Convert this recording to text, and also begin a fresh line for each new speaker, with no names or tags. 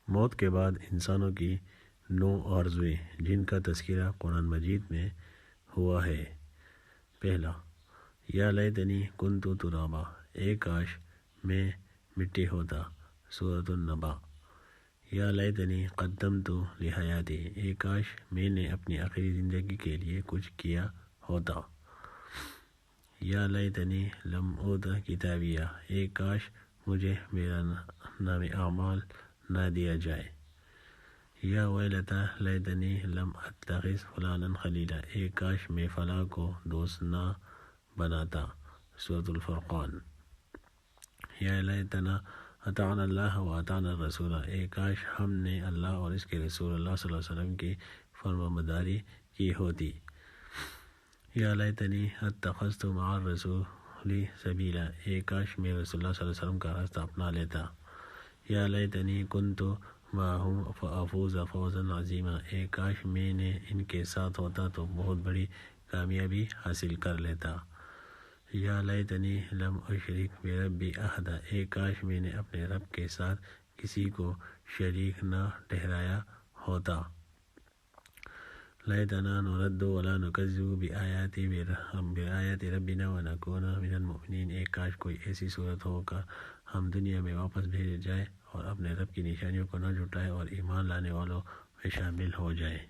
موت کے بعد انسانوں کی 9 آرزویں جن کا تذکرہ قرآن مجید میں ہوا ہے۔ پہلا، یا لیتنی کنت ترابا، اے کاش میں مٹی ہوتا، سورۃ النبا۔ یا لیتنی قدمت لحیاتی، اے کاش میں نے اپنی آخری زندگی کے لیے کچھ کیا ہوتا۔ یا لیتنی لم اوت کتابیہ، اے کاش مجھے میرا نام اعمال نہ دیا جائے۔ یا ویلتیٰ لیتنی لم اتخذ فلانا خلیلا، اے کاش میں فلاں کو دوست نہ بناتا، سورۃ الفرقان۔ یا لیتنا اطعنا اللہ و اطعنا الرسول، اے کاش ہم نے اللہ اور اس کے رسول اللہ صلی اللہ علیہ وسلم کی فرمانبرداری کی ہوتی۔ یا لیتنی اتخذت مع الرسول سبیلا، اے کاش میں رسول اللہ صلی اللہ علیہ وسلم کا راستہ اپنا لیتا۔ یا لیتنی کنت معہم فافوز فوزا عظیما، اے کاش میں نے ان کے ساتھ ہوتا تو بہت بڑی کامیابی حاصل کر لیتا۔ یا لیتنی لم اشرک بربی احدا، اے کاش میں نے اپنے رب کے ساتھ کسی کو شریک نہ ٹھہرایا ہوتا۔ لیتنا نرد ولا نکذب بآیات ربنا ونکون من المؤمنین، اے کاش کوئی ایسی صورت ہو کر ہم دنیا میں واپس بھیجے جائے اور اپنے رب کی نشانیوں کو نہ جھٹلائے اور ایمان لانے والوں میں شامل ہو جائیں۔